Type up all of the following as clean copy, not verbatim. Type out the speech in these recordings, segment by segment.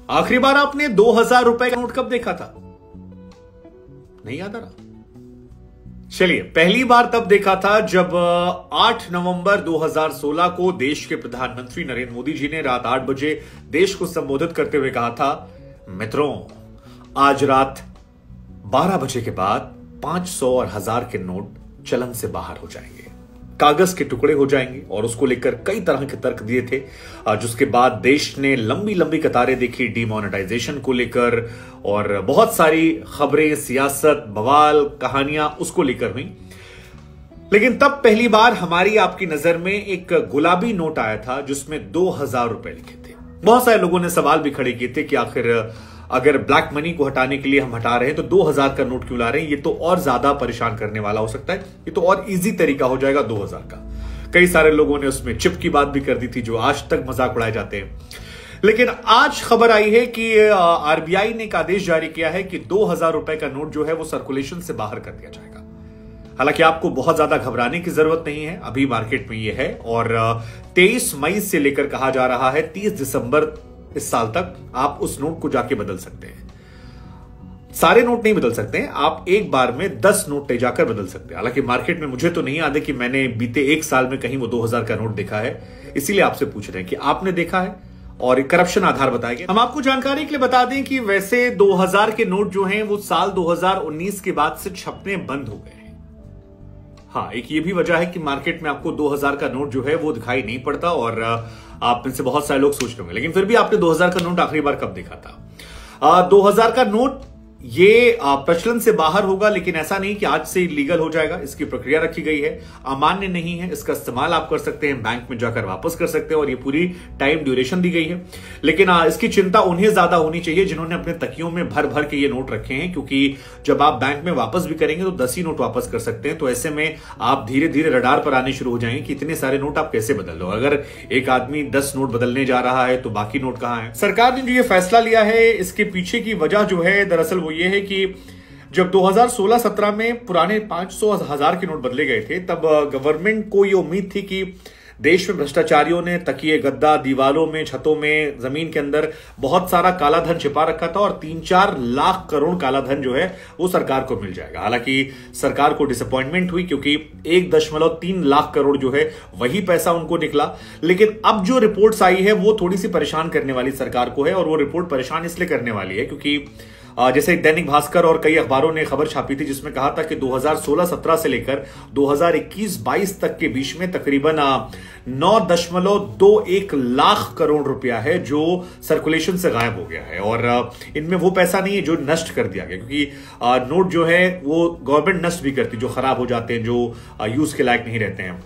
आखिरी बार आपने 2000 रुपए का नोट कब देखा था? नहीं याद आ रहा? चलिए, पहली बार तब देखा था जब 8 नवंबर 2016 को देश के प्रधानमंत्री नरेंद्र मोदी जी ने रात 8 बजे देश को संबोधित करते हुए कहा था, मित्रों, आज रात 12 बजे के बाद 500 और 1000 के नोट चलन से बाहर हो जाएंगे, कागज के टुकड़े हो जाएंगे। और उसको लेकर कई तरह के तर्क दिए थे, जिसके बाद देश ने लंबी लंबी कतारें देखी डीमोनेटाइजेशन को लेकर, और बहुत सारी खबरें, सियासत, बवाल, कहानियां उसको लेकर हुई। लेकिन तब पहली बार हमारी आपकी नजर में एक गुलाबी नोट आया था जिसमें 2000 रुपए लिखे थे। बहुत सारे लोगों ने सवाल भी खड़े किए थे कि आखिर अगर ब्लैक मनी को हटाने के लिए हम हटा रहे हैं तो 2000 का नोट क्यों ला रहे हैं? ये तो और ज्यादा परेशान करने वाला हो सकता है, ये तो और इजी तरीका हो जाएगा 2000 का। कई सारे लोगों ने उसमें चिप की बात भी कर दी थी, जो आज तक मजाक उड़ाए जाते हैं। लेकिन आज खबर आई है कि आरबीआई ने एक आदेश जारी किया है कि 2000 रुपए का नोट जो है वो सर्कुलेशन से बाहर कर दिया जाएगा। हालांकि आपको बहुत ज्यादा घबराने की जरूरत नहीं है, अभी मार्केट में ये है, और 23 मई से लेकर कहा जा रहा है 30 दिसंबर इस साल तक आप उस नोट को जाके बदल सकते हैं। सारे नोट नहीं बदल सकते हैं, आप एक बार में 10 नोट ले जाकर बदल सकते हैं। हालांकि मार्केट में मुझे तो नहीं याद है कि मैंने बीते एक साल में कहीं वो 2000 का नोट देखा है, इसीलिए आपसे पूछ रहे हैं कि आपने देखा है, और करप्शन आधार बताया गया। हम आपको जानकारी के लिए बता दें कि वैसे 2000 के नोट जो हैं वो साल 2019 के बाद से छपने बंद हो गए हैं। हाँ, एक ये भी वजह है कि मार्केट में आपको 2000 का नोट जो है वो दिखाई नहीं पड़ता, और आप में से बहुत सारे लोग सोच रहे होंगे, लेकिन फिर भी आपने 2000 का नोट आखिरी बार कब देखा था? 2000 का नोट ये प्रचलन से बाहर होगा, लेकिन ऐसा नहीं कि आज से लीगल हो जाएगा। इसकी प्रक्रिया रखी गई है, अमान्य नहीं है, इसका इस्तेमाल आप कर सकते हैं, बैंक में जाकर वापस कर सकते हैं, और ये पूरी टाइम ड्यूरेशन दी गई है। लेकिन इसकी चिंता उन्हें ज्यादा होनी चाहिए जिन्होंने अपने तकियों में भर भर के ये नोट रखे हैं, क्योंकि जब आप बैंक में वापस भी करेंगे तो 10 ही नोट वापस कर सकते हैं। तो ऐसे में आप धीरे धीरे रडार पर आने शुरू हो जाएंगे कि इतने सारे नोट आप कैसे बदल लो। अगर एक आदमी 10 नोट बदलने जा रहा है तो बाकी नोट कहां है? सरकार ने जो ये फैसला लिया है, इसके पीछे की वजह जो है दरअसल वो ये है कि जब 2016-17 में पुराने 500 1000 के नोट बदले गए थे, तब गवर्नमेंट को ये उम्मीद थी कि देश में भ्रष्टाचारियों ने तकिए, गद्दा, दीवारों में, छतों में, जमीन के अंदर बहुत सारा काला धन छिपा रखा था, और 3-4 लाख करोड़ काला धन जो है वो सरकार को मिल जाएगा। हालांकि सरकार को डिसअपॉइंटमेंट हुई, क्योंकि 1.3 लाख करोड़ जो है वही पैसा उनको निकला। लेकिन अब जो रिपोर्ट्स आई है वो थोड़ी सी परेशान करने वाली सरकार को है, और वो रिपोर्ट परेशान इसलिए करने वाली है क्योंकि जैसे दैनिक भास्कर और कई अखबारों ने खबर छापी थी जिसमें कहा था कि 2016-17 से लेकर 2021-22 तक के बीच में तकरीबन 9.21 लाख करोड़ रुपया है जो सर्कुलेशन से गायब हो गया है। और इनमें वो पैसा नहीं है जो नष्ट कर दिया गया, क्योंकि नोट जो है वो गवर्नमेंट नष्ट भी करती, जो खराब हो जाते हैं, जो यूज के लायक नहीं रहते हैं।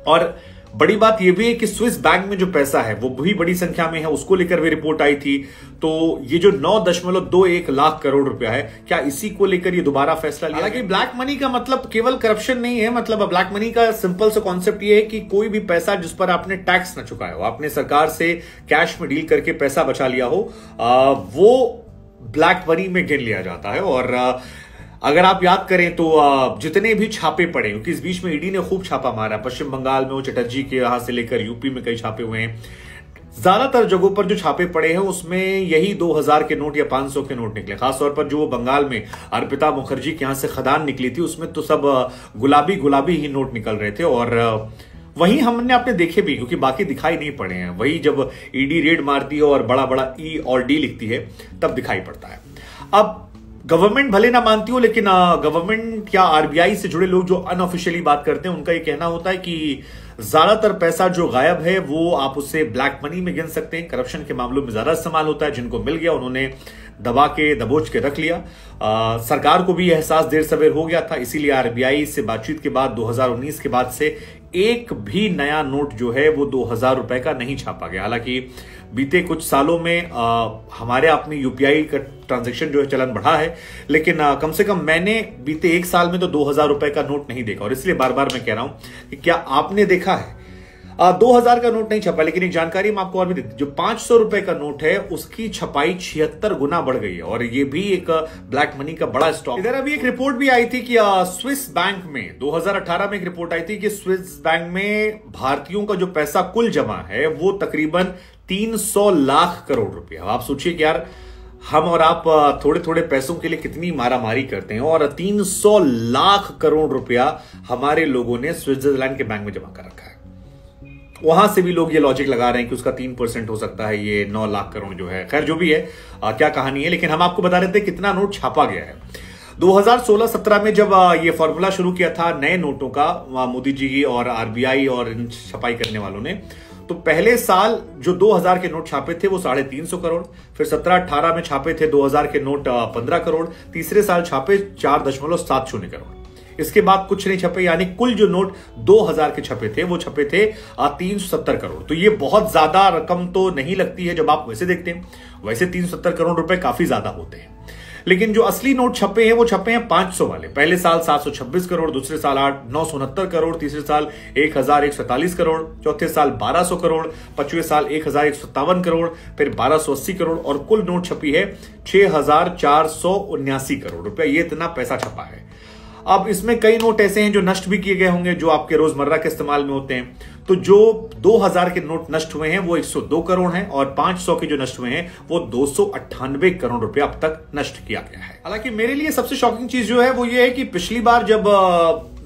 और बड़ी बात यह भी है कि स्विस बैंक में जो पैसा है वो भी बड़ी संख्या में है, उसको लेकर भी रिपोर्ट आई थी। तो ये जो 9.21 लाख करोड़ रुपया है, क्या इसी को लेकर ये दोबारा फैसला लिया? हालांकि ब्लैक मनी का मतलब केवल करप्शन नहीं है, मतलब ब्लैक मनी का सिंपल सा कॉन्सेप्ट ये है कि कोई भी पैसा जिस पर आपने टैक्स न चुकाया हो, आपने सरकार से कैश में डील करके पैसा बचा लिया हो, वो ब्लैक मनी में गिन लिया जाता है। और अगर आप याद करें तो जितने भी छापे पड़े, क्योंकि इस बीच में ईडी ने खूब छापा मारा, पश्चिम बंगाल में वो चटर्जी के यहां से लेकर यूपी में कई छापे हुए हैं, ज्यादातर जगहों पर जो छापे पड़े हैं उसमें यही 2000 के नोट या 500 के नोट निकले। खासतौर पर जो बंगाल में अर्पिता मुखर्जी के यहां से खदान निकली थी, उसमें तो सब गुलाबी गुलाबी ही नोट निकल रहे थे। और वही हमने आपने देखे भी, क्योंकि बाकी दिखाई नहीं पड़े हैं। वही जब ईडी रेड मारती है और बड़ा बड़ा ई और डी लिखती है तब दिखाई पड़ता है। अब गवर्नमेंट भले ना मानती हो, लेकिन गवर्नमेंट या आरबीआई से जुड़े लोग जो अनऑफिशियली बात करते हैं उनका ये कहना होता है कि ज्यादातर पैसा जो गायब है वो आप उससे ब्लैक मनी में गिन सकते हैं। करप्शन के मामलों में ज्यादा इस्तेमाल होता है, जिनको मिल गया उन्होंने दबा के दबोच के रख लिया। सरकार को भी एहसास देर सवेर हो गया था, इसीलिए आरबीआई से बातचीत के बाद 2019 के बाद से एक भी नया नोट जो है वो 2000 रुपए का नहीं छापा गया। हालांकि बीते कुछ सालों में हमारे अपने यूपीआई का ट्रांजैक्शन जो है चलन बढ़ा है, लेकिन कम से कम मैंने बीते एक साल में तो 2000 रुपए का नोट नहीं देखा। और इसलिए बार बार मैं कह रहा हूं कि क्या आपने देखा है? 2000 का नोट नहीं छपा, लेकिन एक जानकारी हम आपको और भी देते, जो 500 रुपए का नोट है उसकी छपाई 76 गुना बढ़ गई है, और ये भी एक ब्लैक मनी का बड़ा स्टॉक। इधर अभी एक रिपोर्ट भी आई थी कि स्विस बैंक में 2018 में एक रिपोर्ट आई थी कि स्विस बैंक में भारतीयों का जो पैसा कुल जमा है वो तकरीबन 300 लाख करोड़ रुपया। आप सोचिए कि यार हम और आप थोड़े थोड़े पैसों के लिए कितनी मारामारी करते हैं, और 300 लाख करोड़ रुपया हमारे लोगों ने स्विट्जरलैंड के बैंक में जमा कर रखा है। वहां से भी लोग ये लॉजिक लगा रहे हैं कि उसका 3% हो सकता है, ये 9 लाख करोड़ जो है। खैर जो भी है, क्या कहानी है, लेकिन हम आपको बता रहे थे कितना नोट छापा गया है। 2016-17 में जब ये फॉर्मूला शुरू किया था नए नोटों का, मोदी जी और आरबीआई और इन छपाई करने वालों ने, तो पहले साल जो 2000 के नोट छापे थे वो 350 करोड़, फिर 17-18 में छापे थे 2000 के नोट 15 करोड़, तीसरे साल छापे 4.70 करोड़। इसके बाद कुछ नहीं छपे, यानी कुल जो नोट 2000 के छपे थे वो छपे थे 370 करोड़। तो ये बहुत ज्यादा रकम तो नहीं लगती है जब आप वैसे देखते हैं, वैसे 370 करोड़ रुपए काफी ज्यादा होते हैं, लेकिन जो असली नोट छपे हैं वो छपे हैं 500 वाले। पहले साल 726 करोड़, दूसरे साल 969 करोड़, तीसरे साल 1147 करोड़, चौथे साल 1200 करोड़, पांचवें साल 1157 करोड़, फिर 1280 करोड़, और कुल नोट छपी है 6479 करोड़ रुपए। ये इतना पैसा छपा है। अब इसमें कई नोट ऐसे हैं जो नष्ट भी किए गए होंगे, जो आपके रोजमर्रा के इस्तेमाल में होते हैं। तो जो 2000 के नोट नष्ट हुए हैं वो 102 करोड़ हैं, और 500 के जो नष्ट हुए हैं वो 298 करोड़ रुपए अब तक नष्ट किया गया है। हालांकि मेरे लिए सबसे शॉकिंग चीज जो है वो ये है कि पिछली बार जब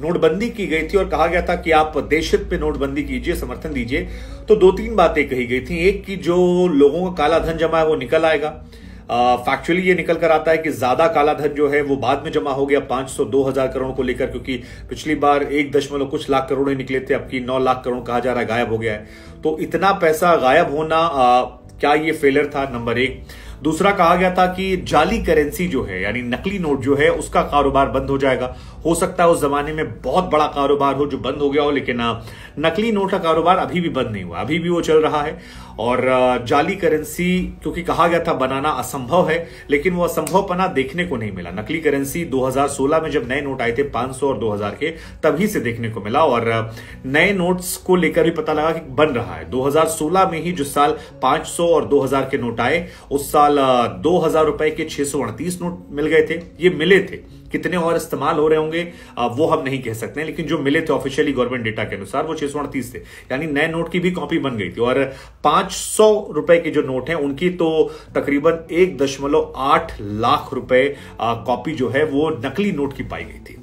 नोटबंदी की गई थी और कहा गया था कि आप देशहित पे नोटबंदी कीजिए, समर्थन दीजिए, तो 2-3 बातें कही गई थी। एक कि जो लोगों का काला धन जमा है वो निकल आएगा। फैक्चुअली ये निकल कर आता है कि ज्यादा काला धन जो है वो बाद में जमा हो गया 500-2000 करोड़ को लेकर, क्योंकि पिछली बार 1 कुछ लाख करोड़ ही निकले थे, अब की 9 लाख करोड़ कहा जा रहा है गायब हो गया है। तो इतना पैसा गायब होना, क्या ये फेलियर था? नंबर 1। दूसरा, कहा गया था कि जाली करेंसी जो है, यानी नकली नोट जो है, उसका कारोबार बंद हो जाएगा। हो सकता है उस जमाने में बहुत बड़ा कारोबार हो जो बंद हो गया हो, लेकिन नकली नोट का कारोबार अभी भी बंद नहीं हुआ, अभी भी वो चल रहा है। और जाली करेंसी, क्योंकि कहा गया था बनाना असंभव है, लेकिन वो असंभवपना देखने को नहीं मिला। नकली करेंसी 2016 में जब नए नोट आए थे 500 और 2000 के, तभी से देखने को मिला, और नए नोट्स को लेकर भी पता लगा कि बन रहा है। 2016 में ही जिस साल 500 और 2000 के नोट आए, उस साल 2000 रुपए के 638 नोट मिल गए थे। ये मिले थे, कितने और इस्तेमाल हो रहे होंगे वो हम नहीं कह सकते हैं, लेकिन जो मिले थे ऑफिशियली गवर्नमेंट डेटा के अनुसार वो 638 थे, यानी नए नोट की भी कॉपी बन गई थी। और 500 रुपए के जो नोट हैं उनकी तो तकरीबन 1.8 लाख रुपए कॉपी जो है वो नकली नोट की पाई गई थी।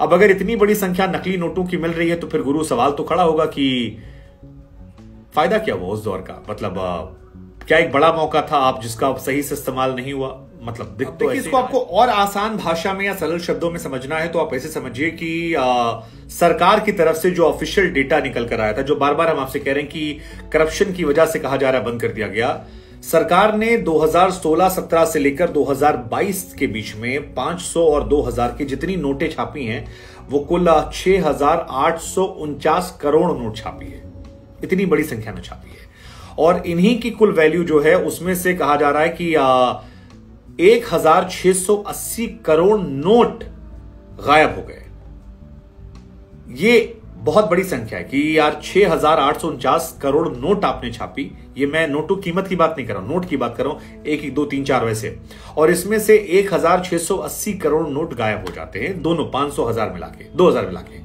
अब अगर इतनी बड़ी संख्या नकली नोटों की मिल रही है तो फिर गुरु सवाल तो खड़ा होगा कि फायदा क्या हुआ उस दौर का? मतलब क्या एक बड़ा मौका था आप जिसका सही से इस्तेमाल नहीं हुआ? मतलब देखिए, इसको आपको और आसान भाषा में या सरल शब्दों में समझना है तो आप ऐसे समझिए कि सरकार की तरफ से जो ऑफिशियल डेटा निकल कर आया था, जो बार बार हम आपसे कह रहे हैं कि करप्शन की वजह से कहा जा रहा है बंद कर दिया गया, सरकार ने 2016-17 से लेकर 2022 के बीच में 500 और 2000 की जितनी नोटें छापी हैं वो कुल 6849 करोड़ नोट छापी है। इतनी बड़ी संख्या में छापी है, और इन्हीं की कुल वैल्यू जो है उसमें से कहा जा रहा है कि 1680 करोड़ नोट गायब हो गए। ये बहुत बड़ी संख्या है कि यार 6849 करोड़ नोट आपने छापी। ये मैं नोटों कीमत की बात नहीं कर रहा हूं, नोट की बात कर रहा हूं, 1 2 3 4 वैसे, और इसमें से 1680 करोड़ नोट गायब हो जाते हैं, दोनों 500 1000 मिला के, 2000 मिला के।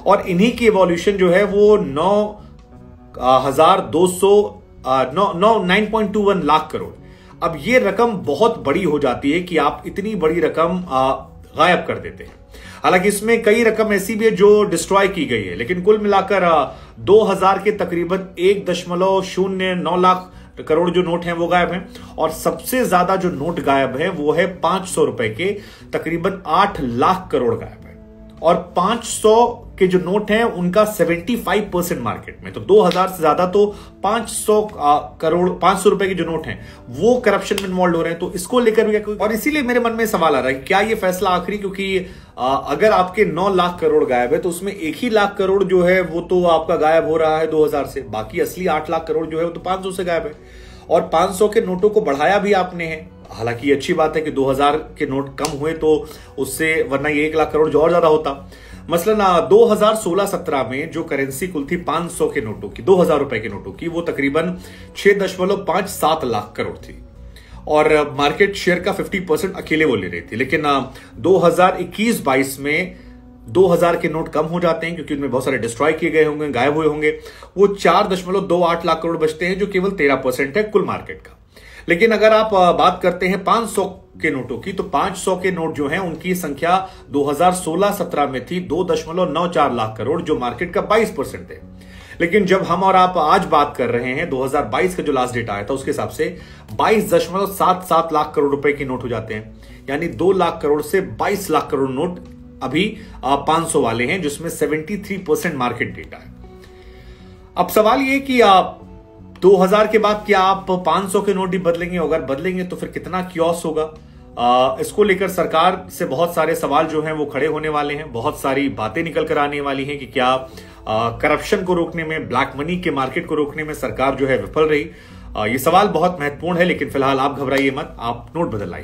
और इन्हीं की इवोल्यूशन जो है वो 9.21 लाख करोड़। अब ये रकम बहुत बड़ी हो जाती है कि आप इतनी बड़ी रकम गायब कर देते हैं। हालांकि इसमें कई रकम ऐसी भी है जो डिस्ट्रॉय की गई है, लेकिन कुल मिलाकर 2000 के तकरीबन 1.09 लाख करोड़ जो नोट हैं वो गायब हैं, और सबसे ज्यादा जो नोट गायब है वो है 500 रुपए के, तकरीबन 8 लाख करोड़ गायब है। और 500 के जो नोट हैं उनका 75% मार्केट में, तो 2000 से ज्यादा तो 500 करोड़ 500 रुपए के जो नोट हैं वो करप्शन में इन्वॉल्व हो रहे हैं। तो इसको लेकर भी, और इसीलिए मेरे मन में सवाल आ रहा है कि क्या ये फैसला आखिरी, क्योंकि अगर आपके 9 लाख करोड़ गायब है तो उसमें 1 ही लाख करोड़ जो है वो तो आपका गायब हो रहा है 2000 से, बाकी असली 8 लाख करोड़ जो है वो तो 500 से गायब है। और 500 के नोटों को बढ़ाया भी आपने है। हालांकि अच्छी बात है कि 2000 के नोट कम हुए तो उससे, वरना ये 1 लाख करोड़ जो और ज्यादा होता। मसलन 2016-17 में जो करेंसी कुल थी 500 के नोटों की, 2000 रुपए के नोटों की, वो तकरीबन 6.57 लाख करोड़ थी और मार्केट शेयर का 50% अकेले वो ले रही थी। लेकिन 2021-22 में 2000 के नोट कम हो जाते हैं क्योंकि उनमें बहुत सारे डिस्ट्रॉय किए गए होंगे, गायब हुए होंगे। वो 4.28 लाख करोड़ बचते हैं, जो केवल 13% है कुल मार्केट का। लेकिन अगर आप बात करते हैं 500 के नोटों की, तो 500 के नोट जो हैं उनकी संख्या 2016-17 में थी 2.94 लाख करोड़, जो मार्केट का 22% है। लेकिन जब हम और आप आज बात कर रहे हैं, 2022 का जो लास्ट डेटा आया था उसके हिसाब से 22.77 लाख करोड़ रुपए के नोट हो जाते हैं। यानी 2 लाख करोड़ से 22 लाख करोड़ नोट अभी 500 वाले हैं, जिसमें 73% मार्केट डेटा है। अब सवाल यह कि 2000 के बाद क्या आप 500 के नोट ही बदलेंगे? अगर बदलेंगे तो फिर कितना क्योस होगा? इसको लेकर सरकार से बहुत सारे सवाल जो हैं वो खड़े होने वाले हैं। बहुत सारी बातें निकल कर आने वाली हैं कि क्या करप्शन को रोकने में, ब्लैक मनी के मार्केट को रोकने में सरकार जो है विफल रही। ये सवाल बहुत महत्वपूर्ण है, लेकिन फिलहाल आप घबराइए मत, आप नोट बदल आइए।